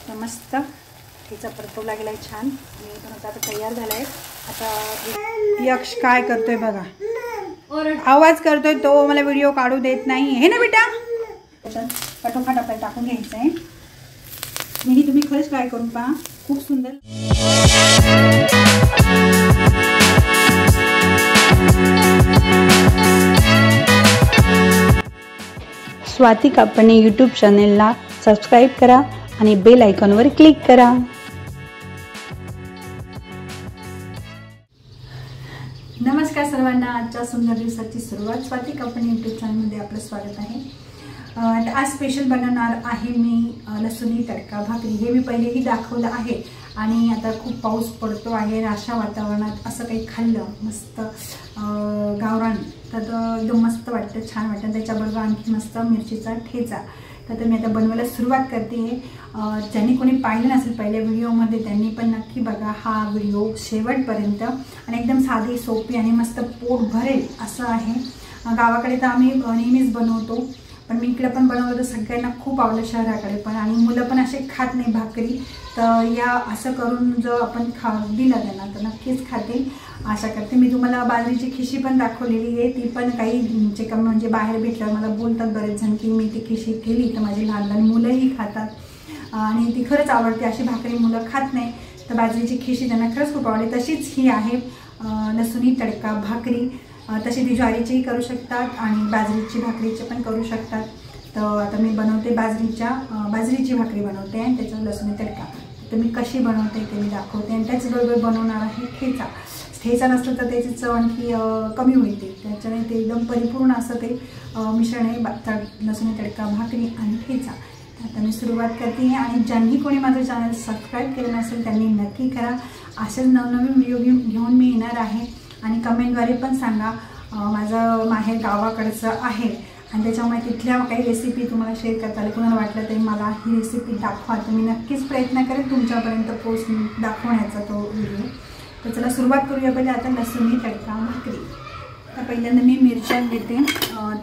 तर मस्त ठेचा परतवला गेलाय छान आणि आता तयार झालाय। आता यक्ष काय करतोय बघा, आवाज करतोय तो, मला व्हिडिओ काढू देत नाही हे ना बेटा। पटोफाट आपल्याला टाकून घ्यायचं आहे। मी तुम्ही खरंच ट्राय करून पहा, खूप सुंदर। स्वाती कापणे यूट्यूब चॅनेलला सबस्क्राईब करा आणि बेल आयकॉनवर क्लिक करा। नमस्कार सर्वांना, आजच्या सुंदर दिवसाची सुरुवात स्वाती कापणे यूट्यूब चॅनलमध्ये आपलं स्वागत आहे। आज स्पेशल बनवणार आहे मी लसुणी तडका भाकरी। हे मी पहिलेही दाखवलं आहे आणि आता खूप पाऊस पडतो आहे, अशा वातावरणात असं काही खाल्लं मस्त गावरान तर एकदम मस्त वाटतं, छान वाटतं। त्याच्याबरोबर आणखी मस्त मिरचीचा ठेचा। तर मी आता बनवायला सुरुवात करते आहे। ज्यांनी कोणी पाहिलं नसेल पहिल्या व्हिडिओमध्ये त्यांनी पण नक्की बघा हा व्हिडिओ शेवटपर्यंत। आणि एकदम साधी सोपी आणि मस्त पोट भरेल असं आहे। गावाकडे तर आम्ही नेहमीच बनवतो, पण मी इकडे पण बनवलं तर सगळ्यांना खूप आवडलं, शहराकडे पण। आणि मुलं पण असे खात नाही भाकरी, तर या असं करून जर आपण दिलं त्यांना तर नक्कीच खातील आशा करते। मी तुम्हाला बाजरीची खिशी पण दाखवलेली आहे, ती पण काही म्हणजे बाहेर भेटल्यावर मला बोलतात बरेच जण की मी ती खिशी केली तर माझी लहान लहान मुलंही खातात आणि ती खरंच आवडते। अशी भाकरी मुलं खात नाही, तर बाजरीची खिशी त्यांना खरंच खूप आवडते। तशीच ही आहे लसुणी तडका भाकरी। तशी ती ज्वारीचीही करू शकतात आणि बाजरीची भाकरीची पण करू शकतात। तर आता मी बनवते बाजरीची भाकरी बनवते आणि त्याचा लसुणी तडका। तर मी कशी बनवते ते मी दाखवते आणि त्याचबरोबर बनवणार आहे ठेचा। ठेचा नसलं तर त्याची चव आणखी कमी होते, त्याच्याने ते एकदम परिपूर्ण असं ते मिश्रण आहे लसुणी तडका भाकरी आणि ठेचा। आता मी सुरुवात करते आणि ज्यांनी कोणी माझं चॅनल सबस्क्राईब केलं नसेल त्यांनी नक्की करा। असेच नवनवीन व्हिडिओ घेऊन मी येणार आहे आणि कमेंटद्वारे पण सांगा माझं माहेर गावाकडचं आहे आणि त्याच्यामुळे तिथल्या काही रेसिपी तुम्हाला शेअर करता आली, कोणाला वाटलं तरी मला ही रेसिपी दाखवा, तर मी नक्कीच प्रयत्न करेन तुमच्यापर्यंत दाखवण्याचा तो व्हिडिओ। तर चला सुरुवात करूया पहिले आता लसुणी तडका भाकरी। तर पहिल्यांदा मी मिरच्या घेते,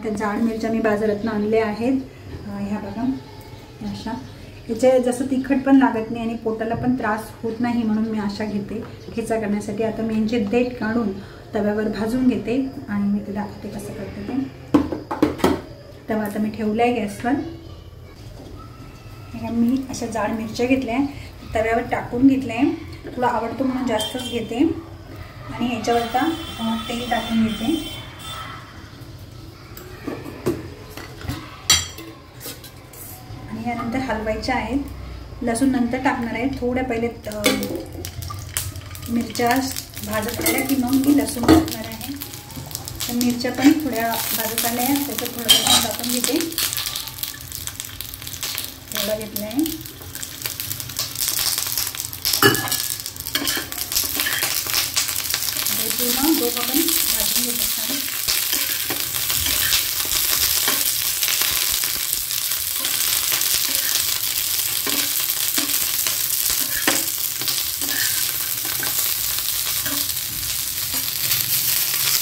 त्या जाड मिरच्या मी बाजारातून आणल्या आहेत ह्या बघा अशा। याचे जसं तिखट पण लागत नाही आणि पोटाला पण त्रास होत नाही म्हणून मी अशा घेते ठेचा करण्यासाठी। आता मी यांचे देठ काढून तव्यावर भाजून घेते आणि मी ते दाखवते कसं करते ते। तवा आता मी ठेवला आहे गॅसवर। मी अशा जाड मिरच्या घेतल्या तव्यावर टाकून घेतल्या, तुला आवडतो म्हणून जास्तच घेते आणि ह्याच्यावर आता तेल टाकून घेते। आणि यानंतर हलवायच्या आहेत, लसूण नंतर टाकणार आहे। थोड्या पहिले मिरच्या भाजत आल्या की मग मी लसूण टाकणार आहे। तर मिरच्या पण थोड्या भाजत आल्या, त्याच्यात थोडं लसूण टाकून घेते, थोडं घेतलं आहे। पूर्ण दोघं पण भाजून घेतो छान।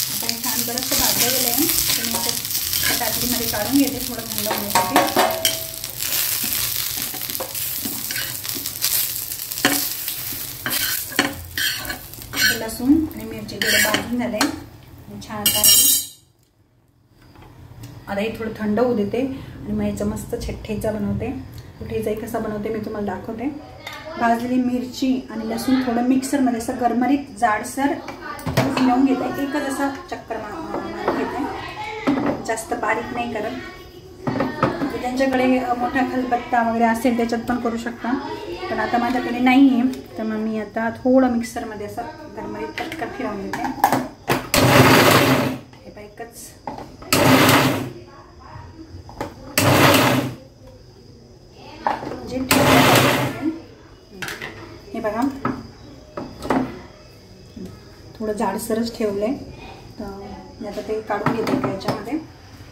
आता हे छान बरंचसं भाजलं गेलं आहे, तर मी आता ताटलीमध्ये काढून घेते थोडं थंड होण्यासाठी। लसूण आणि मिरची थोडं भाजून झाले छान। आता हे थोडं थंड होऊ देते आणि मग याचा मस्त ठेचा बनवते। तो ठेचाही कसा बनवते मी तुम्हाला दाखवते। भाजलेली मिरची आणि लसूण थोडं मिक्सरमध्ये असं गरमरीत जाडसर फिरवून घेते, एकच असा चक्कर मारून घेते, जास्त बारीक नाही करत। त्यांच्याकडे मोठा खलबत्ता वगैरे असेल त्याच्यात पण करू शकता, पण आता माझ्याकडे नाही आहे, तर मग मी आता थोडं मिक्सरमध्ये असं गरमरीत पटकन फिरवून घेते। हे बघा एकच म्हणजे हे बघा थोडं जाडसरच ठेवलंय, तर मी आता ते काढून घेते याच्यामध्ये।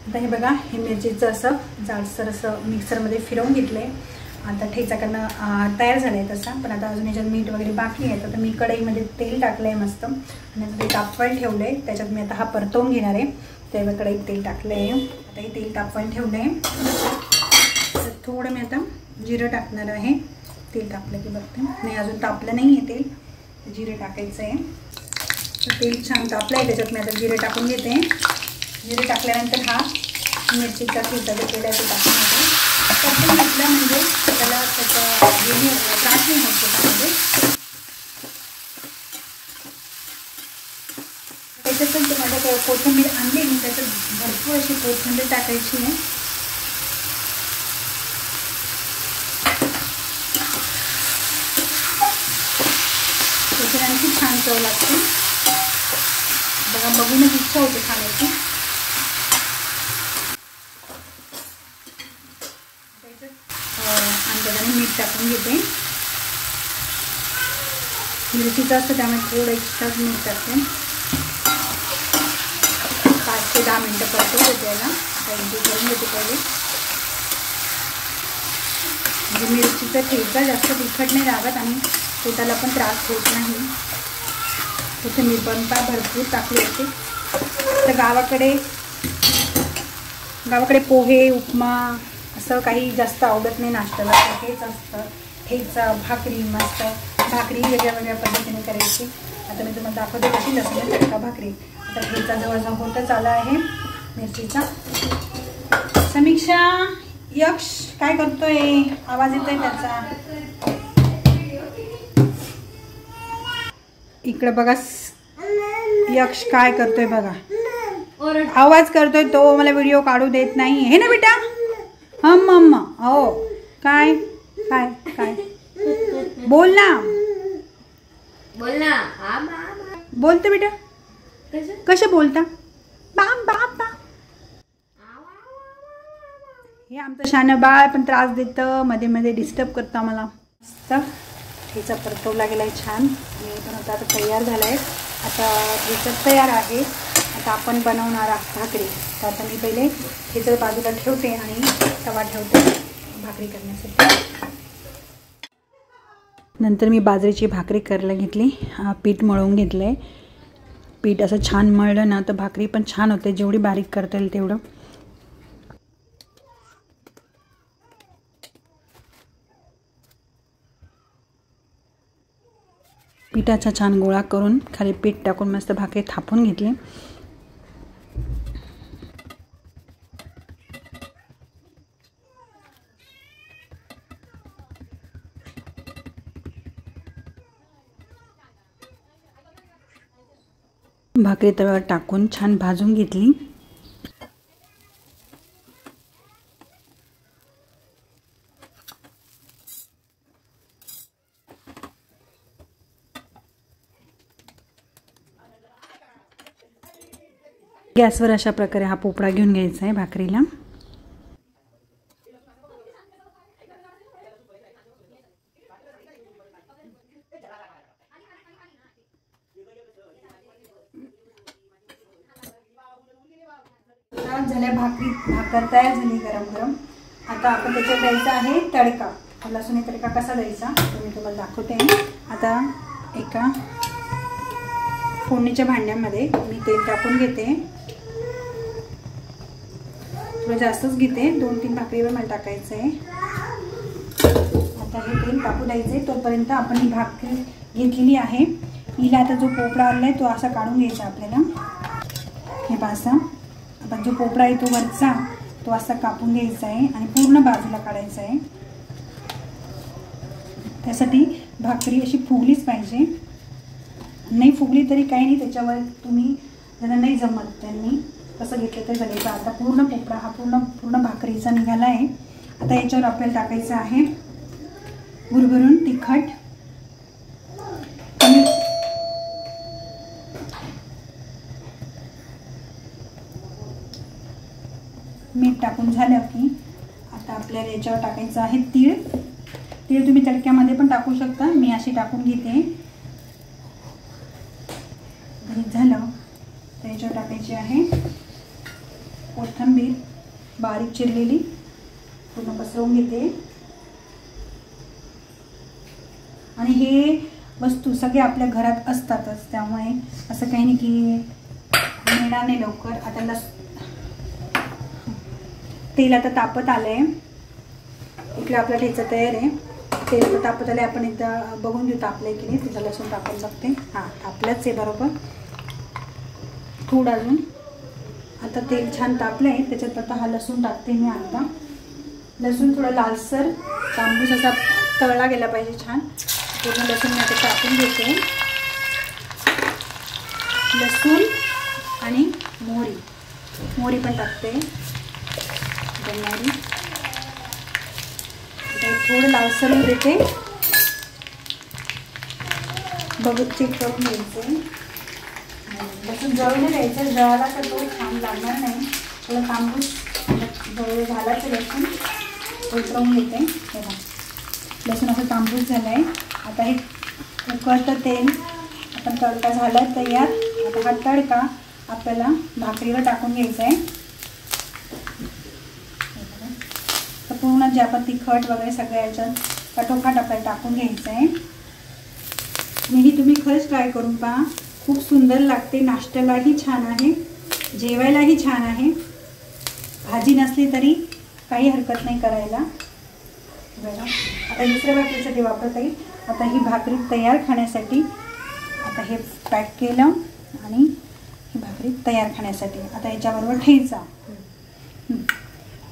आता हे बघा हे मिरचीचं असं जाडसर असं मिक्सरमध्ये फिरवून घेतलंय। आता ठेचा करणं तयार झालं आहे तसा, पण आता अजून याच्यात मीठ वगैरे बाकी आहे। तर मी कढईमध्ये तेल टाकलं आहे मस्त आणि ते तापवायला ठेवलं आहे, त्याच्यात मी आता हा परतवून घेणार आहे। तेव्हा कढईत तेल टाकलं आहे, आता हे तेल तापवायला ठेवलं आहे। तर थोडं मी आता जिरं टाकणार आहे तेल तापलं की बघते. नाही अजून तापलं नाही आहे तेल. जिरे टाकायचं आहे. तर तेल छान तापलं आहे, त्याच्यात मी आता जिरे टाकून घेते. जिरे टाकल्यानंतर हा मिरचीचा ठेचा जो केला तो टाकून घेते. परतून घेतला म्हणजे त्याला त्याचा त्रास नाही होत त्याच्यामध्ये. त्याच्यातून तुम्हाला कोथिंबीर आणली मी, त्याच्यात भरपूर अशी कोथिंबीर टाकायची आहे. त्याच्याने आणखी छान चव लागते बघा. बघूनच इच्छा होते खाण्याची. अंदाजाने मीठ टाकून घेते. मिरचीचं असतं त्यामुळे थोडं एक्स्ट्राच मीठ टाकते. 5 ते 10 मिनटं परतवते त्याला. आता इंजू करून घेते पहिले. म्हणजे मिरचीचा ठेचा जास्त तिखट नाही लागत आणि पोटाला पण त्रास होत नाही. कोथिंबीर पण भरपूर टाकली होती. तर गावाकडे पोहे उपमा असं काही जास्त आवडत नाही नाश्त्याला. हेच असतं ठेचा भाकरी. मस्त भाकरी वेगळ्या वेगळ्या पद्धतीने करायची. आता मी तुम्हाला दाखवते कशी लसूण तडका भाकरी. आता ठेचा जवळजवळ होतच आला आहे मिरचीचा. समीक्षा यक्ष काय करतोय? आवाज येतोय त्याचा. इकडे बघा यक्ष काय करतोय बघा. आवाज करतोय तो. मला व्हिडिओ काढू देत नाही हे ना बेटा. मम्मा हो काय काय काय बोल ना. बोलते बेटा. कसं बोलता? बाम बाम बाम. हे आमचं शान बाळ पण त्रास देतं, मध्ये मध्ये डिस्टर्ब करतं आम्हाला. मस्त ठेचा परतवला गेला आहे छान. आणि पण आता तयार झाला आहे. आता ठेचा तयार आहे. आता आपण बनवणार आहोत भाकरी. तर आता मी पहिले ठेचा बाजूला ठेवते आणि तवा ठेवते भाकरी करण्यासाठी. नंतर मी बाजरीची भाकरी करायला घेतली. पीठ मळून घेतलं आहे. पीठ असं छान मळलं ना तर भाकरी पण छान होते. जेवढी बारीक करता येईल तेवढं. पिठाचा छान गोळा करून खाली पीठ टाकून मस्त भाकरी थापून घेतली. भाकरी तव्यावर टाकून छान भाजून घेतली. गॅसवर अशा प्रकारे हा पोपळा घेऊन घ्यायचा आहे भाकरीला. झाल्या भाकर तयार झाली गरम गरम. आता आपण त्याच्यात द्यायचा आहे तडका. लसूण तडका कसा द्यायचा तो मी तुम्हाला दाखवते. आता एका फोडणीच्या भांड्यामध्ये मी तेल टाकून घेते. थोडं जास्तच घेते. 2-3 भाकरीवर मला टाकायचं आहे. आता हे तेल टाकू द्यायचे. तोपर्यंत आपण ही भाकरी घेतलेली आहे. हिला आता जो पोपळा आला आहे तो असा काढून घ्यायचा आपल्याला. हे पासा आपण जो पोपळा आहे तो वरचा तो असा कापून घ्यायचा आहे आणि पूर्ण बाजूला काढायचा आहे. त्यासाठी भाकरी अशी फुगलीच पाहिजे. नाही फुगली तरी काही नाही. त्याच्यावर तुम्ही ज्यांना नाही जमत त्यांनी कसं घेतलं तरी चालेल. आता पूर्ण पोपळा हा पूर्ण भाकरीचा निघाला आहे. आता याच्यावर आपल्याला टाकायचं आहे भुरभुरून तिखट. मीठ टाकून झालं की आता आपल्याला याच्यावर टाकायचं आहे तीळ. तीळ तुम्ही तडक्यामध्ये पण टाकू शकता. मी अशी टाकून घेते. झालं तर याच्यावर टाकायची आहे कोथिंबीर बारीक चिरलेली. पूर्ण पसरवून घेते. आणि हे वस्तू सगळे आपल्या घरात असतातच त्यामुळे असं काही नाही की मिळणार नाही लवकर. आता तेल आता तापत आलंय. इकडे आपला ठेचा तयार आहे. तेल तर तापत आले, आपण एकदा बघून घेऊ तापलंय की नाही. तिथं लसूण टाकून बघते. हां तापलंच आहे बरोबर. थोडं अजून. आता तेल छान तापलं आहे, त्याच्यात आता हा लसूण टाकते मी. आता लसूण थोडा लालसर तांबूस असा तळला गेला पाहिजे छान. पूर्ण लसूण मी आता टाकून घेते. लसूण आणि मोहरी पण टाकते. मोहरी थोडं लालसर होऊ देते. बघू चेक करून घ्यायचं. लसूण जळून द्यायचं, जळाला तर तो छान लागणार नाही. थोडं तांबूस जवळ झालाच लसूण उतरवून घेते. बघा लसूण असं तांबूस झालं आहे. आता हे उकळतं तेल आपण तडका झाला तयार. आता हा तडका आपल्याला भाकरीवर टाकून घ्यायचा आहे. तर पूर्ण जे आपण तिखट वगैरे सगळ्या याच्यात काठोकाठ आपल्याला टाकून घ्यायचं आहे. आणि तुम्ही खरंच ट्राय करून पहा, खूप सुंदर लागते. नाश्त्यालाही छान आहे, जेवायलाही छान आहे. भाजी नसली तरी काही हरकत नाही करायला. बघा आता दुसऱ्या भाकरीसाठी वापरता येईल. आता ही भाकरी तयार खाण्यासाठी आता हे पॅक केलं आणि ही भाकरी तयार खाण्यासाठी आता याच्याबरोबर ठेचा.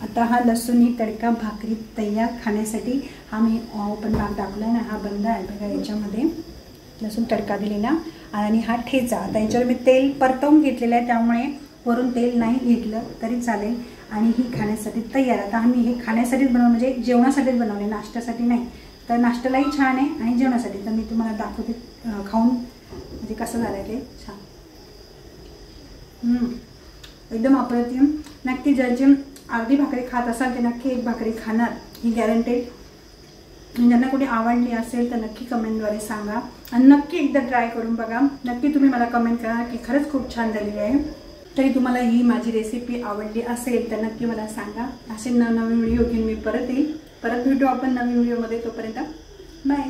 आता हा लसूणी तडका भाकरी तयार खाण्यासाठी हा मी ओपन भाग टाकला ना, हा बंद आहे बघा. याच्यामध्ये लसूण तडका दिलेला आणि हा ठेचा. आता याच्यावर मी तेल परतवून घेतलेलं आहे, त्यामुळे वरून तेल नाही घेतलं तरी चालेल. आणि ही खाण्यासाठी तयार. आता आम्ही हे खाण्यासाठीच बनवलं, म्हणजे जेवणासाठीच बनवले, नाश्त्यासाठी नाही. तर नाश्त्यालाही छान आहे आणि जेवणासाठी. तर मी तुम्हाला दाखवते खाऊन म्हणजे कसं झालं आहे ते. छान एकदम अप्रतिम. नक्की ज्यांची अर्धी भाकरी खात असाल ते नक्की एक भाकरी खाणार, ही गॅरंटेड. ज्यांना कुठे आवडली असेल तर नक्की कमेंटद्वारे सांगा आणि नक्की एकदा ट्राय करून बघा. नक्की तुम्ही मला कमेंट करा की खरंच खूप छान झालेली आहे. तरी तुम्हाला ही माझी रेसिपी आवडली असेल तर नक्की मला सांगा. असे नवनवीन व्हिडिओ घेऊन मी परत येईल. परत भेटू आपण नवीन व्हिडिओमध्ये. तोपर्यंत बाय.